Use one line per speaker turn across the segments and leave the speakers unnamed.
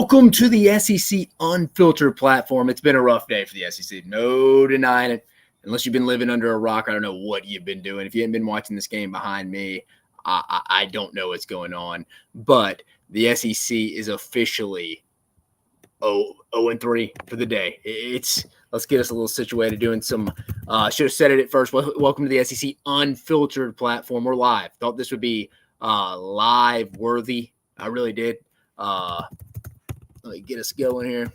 Welcome to the SEC Unfiltered platform. It's been a rough day for the SEC. No denying it. Unless you've been living under a rock, I don't know what you've been doing. If you haven't been watching this game behind me, I don't know what's going on. But the SEC is officially 0-3 for the day. Let's get us a little situated doing some should have said it at first. Welcome to the SEC Unfiltered platform. We're live. Thought this would be live worthy. I really did. Let me get us going here.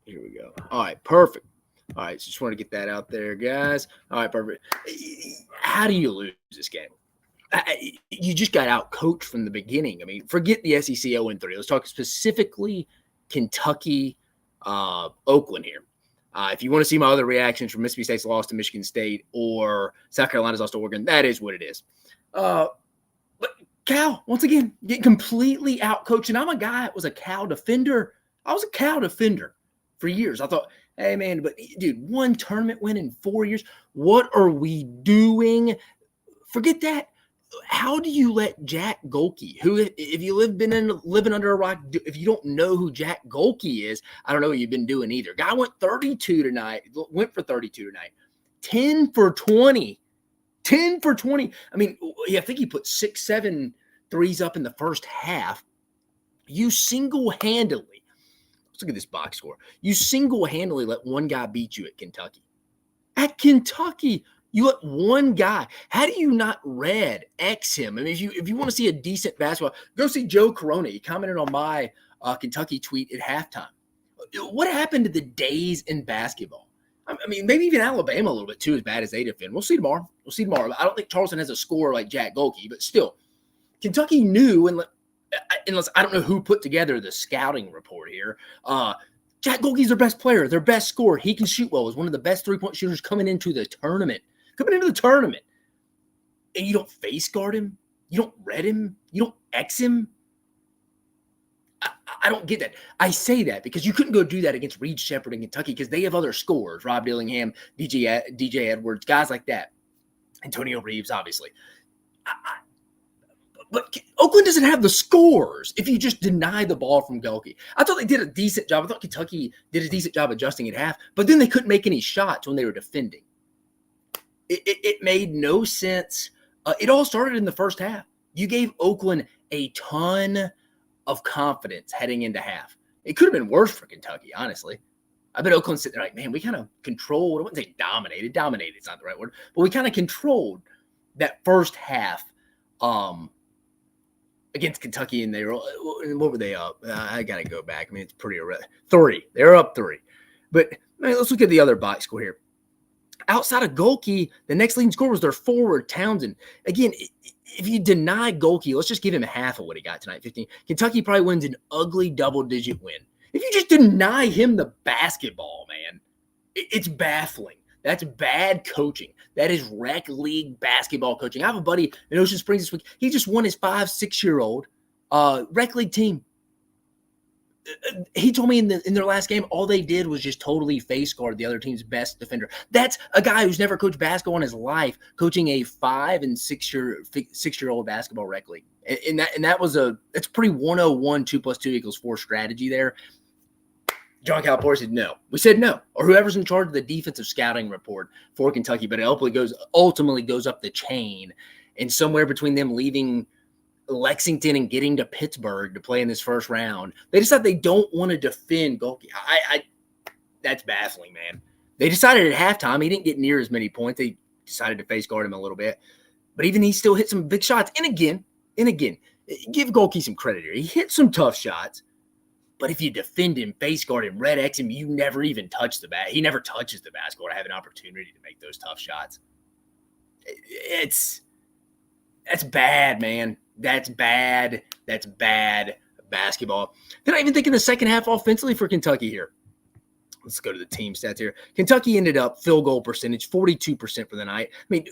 Here we go. All right, perfect. All right, so just want to get that out there, guys. All right, perfect. How do you lose this game? You just got out coached from the beginning. I mean, forget the SEC 0-3. Let's talk specifically Kentucky, Oakland here. If you want to see my other reactions from Mississippi State's loss to Michigan State or South Carolina's loss to Oregon, that is what it is. But Cal, once again, getting completely outcoached. And I'm a guy that was a Cal defender. I was a Cal defender for years. I thought, hey, man, but dude, one tournament win in 4 years. What are we doing? Forget that. How do you let Jack Golke, who, if you living under a rock, if you don't know who Jack Golke is, I don't know what you've been doing either. Guy went for 32 tonight. 10 for 20. 10 for 20. I mean, I think he put 6-7 threes up in the first half. You single-handedly, let's look at this box score. You single-handedly let one guy beat you at Kentucky. At Kentucky, you let one guy. How do you not red X him? I mean, if you want to see a decent basketball, go see Joe Corona. He commented on my Kentucky tweet at halftime. What happened to the days in basketball? I mean, maybe even Alabama a little bit too, as bad as they defend. We'll see tomorrow. I don't think Charleston has a score like Jack Golke, but still, Kentucky knew, unless I don't know who put together the scouting report here. Jack Golke's their best player, their best scorer. He can shoot well. Is one of the best three-point shooters coming into the tournament. And you don't face guard him. You don't red him. You don't X him. I don't get that. I say that because you couldn't go do that against Reed Shepherd in Kentucky because they have other scorers. Rob Dillingham, DJ Edwards, guys like that. Antonio Reeves, obviously. But Oakland doesn't have the scores if you just deny the ball from Golke. I thought they did a decent job. I thought Kentucky did a decent job adjusting at half, but then they couldn't make any shots when they were defending. It made no sense. It all started in the first half. You gave Oakland a ton of confidence heading into half. It could have been worse for Kentucky, honestly. I bet Oakland sitting there like, man, we kind of controlled. I wouldn't say dominated. Dominated is not the right word. But we kind of controlled that first half against Kentucky. And what were they up? I got to go back. I mean, it's pretty irrelevant. 3. They're up 3. But man, let's look at the other box score here. Outside of Golke, the next leading scorer was their forward, Townsend. Again, if you deny Golke, let's just give him half of what he got tonight, 15. Kentucky probably wins an ugly double-digit win. If you just deny him the basketball, man, it's baffling. That's bad coaching. That is rec league basketball coaching. I have a buddy in Ocean Springs this week. He just won his 5-6-year-old rec league team. He told me in their last game, all they did was just totally face guard the other team's best defender. That's a guy who's never coached basketball in his life, coaching a 5- and 6-year-old basketball rec league. And that's pretty 101, 2 + 2 = 4 strategy there. John Calipari said no. We said no. Or whoever's in charge of the defensive scouting report for Kentucky, but it ultimately goes up the chain. And somewhere between them leaving Lexington and getting to Pittsburgh to play in this first round, they decide they don't want to defend Golke. That's baffling, man. They decided at halftime he didn't get near as many points. They decided to face guard him a little bit, but even he still hit some big shots. And again, give Golke some credit here. He hit some tough shots, but if you defend him, face guard him, red X him, you never even touch the bat. He never touches the basketball to have an opportunity to make those tough shots. That's bad, man. That's bad. That's bad basketball. Then I even think in the second half offensively for Kentucky here. Let's go to the team stats here. Kentucky ended up field goal percentage, 42% for the night. I mean,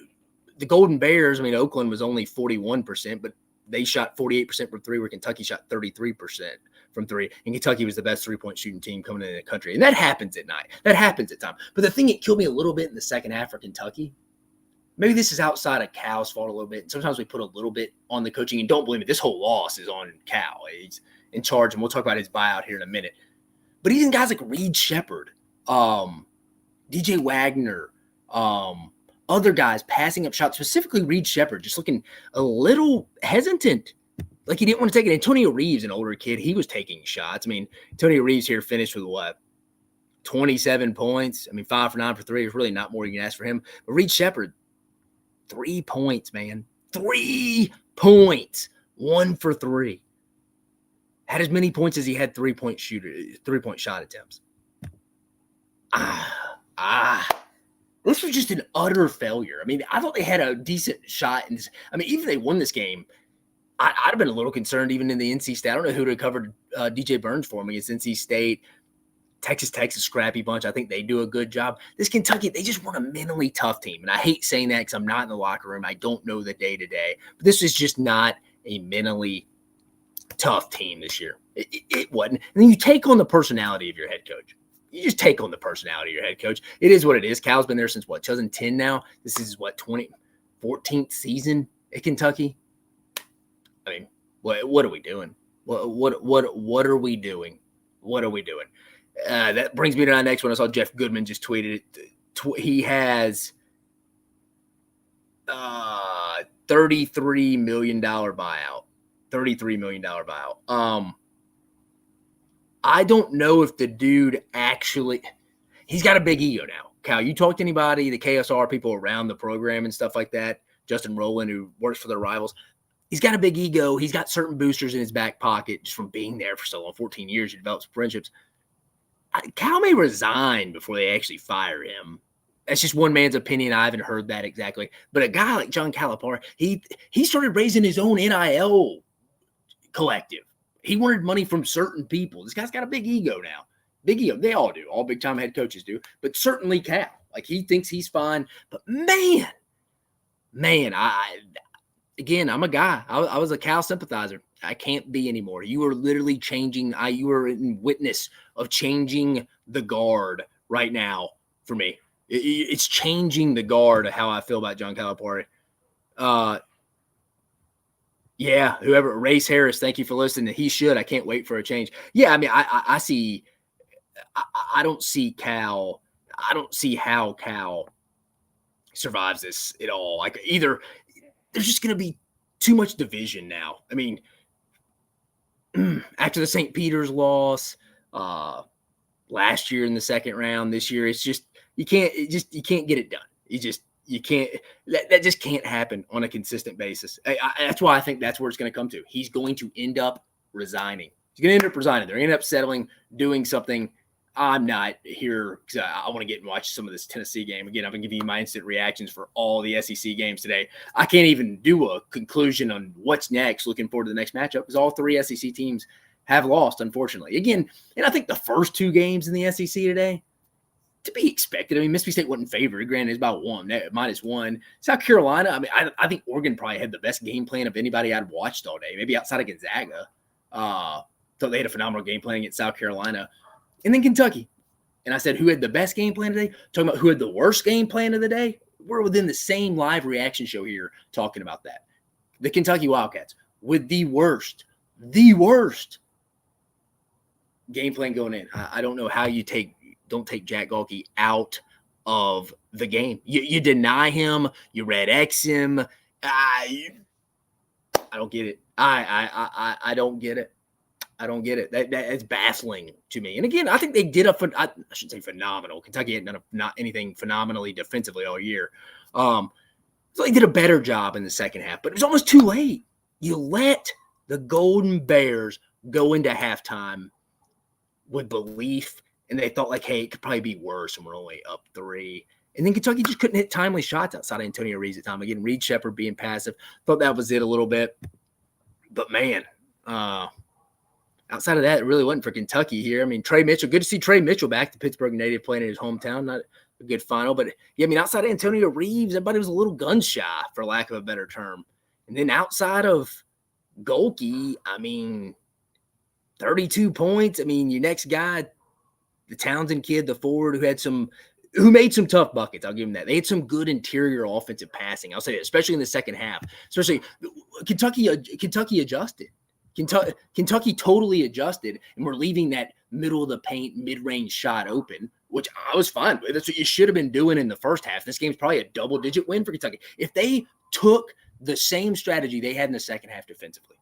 the Golden Bears, Oakland was only 41%, but they shot 48% from 3, where Kentucky shot 33% from 3. And Kentucky was the best three-point shooting team coming in the country. And that happens at night. That happens at times. But the thing that killed me a little bit in the second half for Kentucky, maybe this is outside of Cal's fault a little bit. Sometimes we put a little bit on the coaching, and don't believe me, this whole loss is on Cal. He's in charge, and we'll talk about his buyout here in a minute. But even guys like Reed Shepherd, DJ Wagner, other guys passing up shots, specifically Reed Shepherd, just looking a little hesitant. Like he didn't want to take it. Antonio Reeves, an older kid, he was taking shots. I mean, Antonio Reeves here finished with what? 27 points. I mean, 5 for 9 for 3. There's really not more you can ask for him. But Reed Shepherd, 3 points, man. 3 points. 1 for 3. Had as many points as he had 3-point shot attempts. This was just an utter failure. I mean, I thought they had a decent shot in this. I mean, even if they won this game, I'd have been a little concerned even in the NC State. I don't know who would have covered DJ Burns for me. It's NC State, Texas Tech's a scrappy bunch. I think they do a good job. This Kentucky, they just weren't a mentally tough team. And I hate saying that because I'm not in the locker room. I don't know the day-to-day. But this is just not a mentally tough team this year. It wasn't. And then you take on the personality of your head coach. You just take on the personality of your head coach. It is what it is. Cal's been there since, 2010 now? This is, 14th season at Kentucky? I mean, what are we doing? What are we doing? What are we doing? That brings me to my next one. I saw Jeff Goodman just tweeted it. He has $33 million buyout. $33 million buyout. I don't know if the dude actually – he's got a big ego now. Cal, you talk to anybody, the KSR people around the program and stuff like that, Justin Rowland, who works for their rivals, he's got a big ego. He's got certain boosters in his back pocket just from being there for so long, 14 years. He develops friendships. Cal may resign before they actually fire him. That's just one man's opinion. I haven't heard that exactly. But a guy like John Calipari, he started raising his own NIL collective. He wanted money from certain people. This guy's got a big ego now. Big ego. They all do. All big-time head coaches do. But certainly Cal. Like, he thinks he's fine. But, man, I'm a guy. I was a Cal sympathizer. I can't be anymore. You are literally changing. You are in witness of changing the guard right now for me. It's changing the guard of how I feel about John Calipari. Yeah, whoever, Race Harris, thank you for listening. He should. I can't wait for a change. Yeah, I mean, I see. I don't see Cal. I don't see how Cal survives this at all. Like, either there's just going to be too much division now. I mean, after the St. Peter's loss last year in the second round, this year, it's just you can't get it done. You can't. That just can't happen on a consistent basis. That's why I think that's where it's going to come to. He's going to end up resigning. He's going to end up resigning. They're going to end up settling, doing something. I'm not here because I want to get and watch some of this Tennessee game. Again, I've been giving you my instant reactions for all the SEC games today. I can't even do a conclusion on what's next. Looking forward to the next matchup because all 3 SEC teams have lost, unfortunately. Again, and I think the first 2 games in the SEC today, to be expected. I mean, Mississippi State wasn't favored. Granted, it's about -1. South Carolina, I mean, I think Oregon probably had the best game plan of anybody I'd watched all day, maybe outside of Gonzaga. Thought they had a phenomenal game plan against South Carolina. And then Kentucky. And I said, who had the best game plan today? Talking about who had the worst game plan of the day. We're within the same live reaction show here talking about that. The Kentucky Wildcats with the worst game plan going in. I don't know how you don't take Jack Galkey out of the game. You deny him. You red X him. I don't get it. I don't get it. I don't get it. That's baffling to me. And again, I think they did I shouldn't say phenomenal. Kentucky hadn't done not anything phenomenally defensively all year. So they did a better job in the second half, but it was almost too late. You let the Golden Bears go into halftime with belief, and they thought like, hey, it could probably be worse, and we're only up 3. And then Kentucky just couldn't hit timely shots outside of Antonio Reeves at the time. Again, Reed Shepherd being passive. Thought that was it a little bit. But, man, outside of that, it really wasn't for Kentucky here. I mean, Trey Mitchell, good to see Trey Mitchell back, the Pittsburgh native playing in his hometown. Not a good final. But, yeah, I mean, outside of Antonio Reeves, everybody was a little gun shy, for lack of a better term. And then outside of Golkey, I mean, 32 points. I mean, your next guy, the Townsend kid, the forward who had some who made some tough buckets. I'll give them that. They had some good interior offensive passing. I'll say that, especially in the second half. Especially Kentucky adjusted. Kentucky totally adjusted, and we're leaving that middle of the paint, mid-range shot open, which I was fine with. That's what you should have been doing in the first half. This game's probably a double-digit win for Kentucky. If they took the same strategy they had in the second half defensively,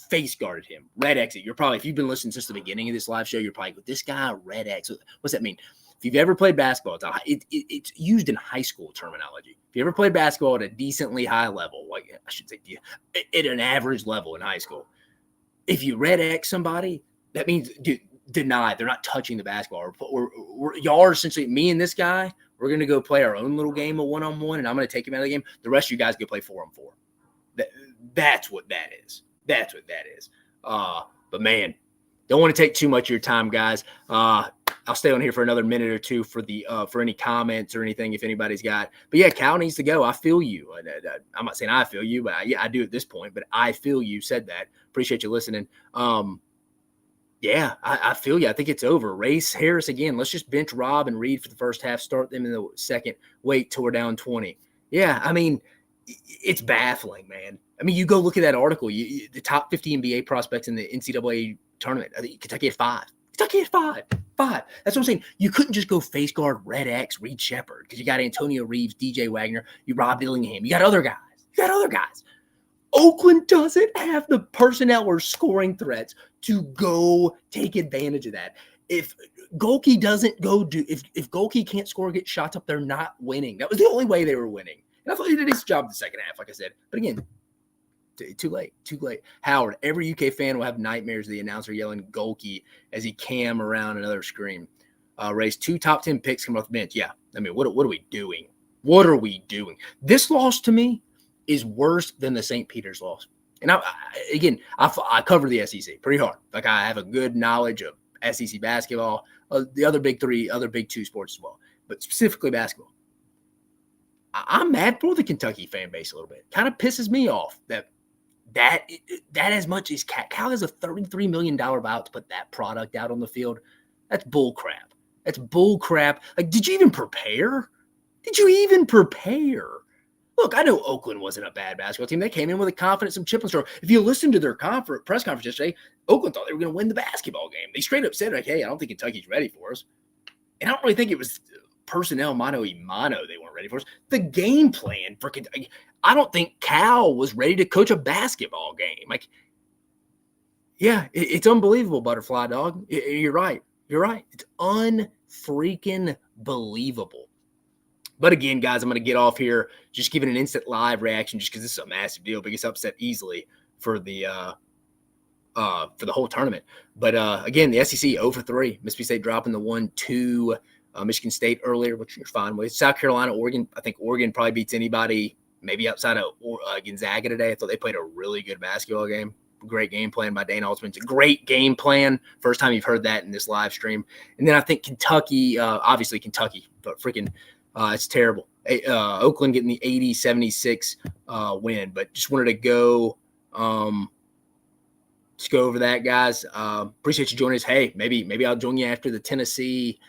face guarded him, red exit. You're probably, if you've been listening since the beginning of this live show, you're probably like, this guy, red exit. What's that mean? If you've ever played basketball, it's used in high school terminology. If you ever played basketball at a decently high level, like I should say, at an average level in high school, if you red X somebody, that means deny. They're not touching the basketball. Y'all are essentially, me and this guy, we're going to go play our own little game of one-on-one, and I'm going to take him out of the game. The rest of you guys go play 4-on-4. That's what that is. That's what that is. But, man, don't want to take too much of your time, guys. I'll stay on here for another minute or two for any comments or anything if anybody's got. But, yeah, Cal needs to go. I feel you. I'm not saying I feel you, but I do at this point. But I feel you said that. Appreciate you listening. Yeah, I feel you. I think it's over. Race Harris again. Let's just bench Rob and Reed for the first half. Start them in the second. Wait till we're down 20. Yeah, I mean, it's baffling, man. I mean, you go look at that article. The top 50 NBA prospects in the NCAA tournament. I think Kentucky had 5. Kentucky had 5. That's what I'm saying. You couldn't just go face guard Red X, Reed Shepard, because you got Antonio Reeves, DJ Wagner, you Rob Dillingham. You got other guys. Oakland doesn't have the personnel or scoring threats to go take advantage of that. If Golke doesn't if Golke can't score, get shots up, they're not winning. That was the only way they were winning. And I thought he did his job in the second half, like I said. But again, too late. Howard, every UK fan will have nightmares of the announcer yelling Golke as he cam around another screen. Raised 2 top 10 picks coming off the bench. Yeah, I mean, what are we doing? What are we doing? This loss to me is worse than the St. Peter's loss. And I cover the SEC pretty hard. Like, I have a good knowledge of SEC basketball, the other big 2 sports as well, but specifically basketball. I'm mad for the Kentucky fan base a little bit. Kind of pisses me off that as much as Cal has a $33 million buyout to put that product out on the field. That's bull crap. Like, did you even prepare? Look, I know Oakland wasn't a bad basketball team. They came in with a confidence, some chip on the shoulder. If you listen to their press conference yesterday, Oakland thought they were going to win the basketball game. They straight up said, like, hey, I don't think Kentucky's ready for us. And I don't really think it was personnel mano a mano they weren't ready for us. The game plan for Kentucky, I don't think Cal was ready to coach a basketball game. Like, yeah, it's unbelievable, Butterfly Dog. You're right. It's unfreaking believable. But again, guys, I'm going to get off here just giving an instant live reaction just because this is a massive deal. Biggest upset easily for the whole tournament. But again, the SEC 0-3. Mississippi State dropping the 1-2. Michigan State earlier, which you're fine with. South Carolina, Oregon. I think Oregon probably beats anybody maybe outside of Gonzaga today. I thought they played a really good basketball game. Great game plan by Dana Altman. It's a great game plan. First time you've heard that in this live stream. And then I think Kentucky, obviously Kentucky, but freaking it's terrible. Oakland getting the 80-76 win. But just wanted to go just go over that, guys. Appreciate you joining us. Hey, maybe I'll join you after the Tennessee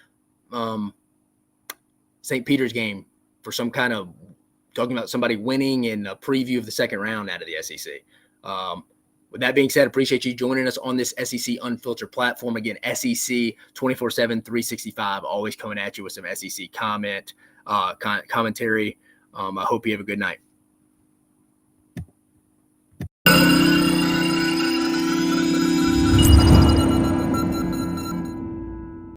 St. Peter's game for some kind of talking about somebody winning and a preview of the second round out of the SEC. With that being said, appreciate you joining us on this SEC Unfiltered platform. Again, SEC 24/7, 365, always coming at you with some SEC commentary. I hope you have a good night.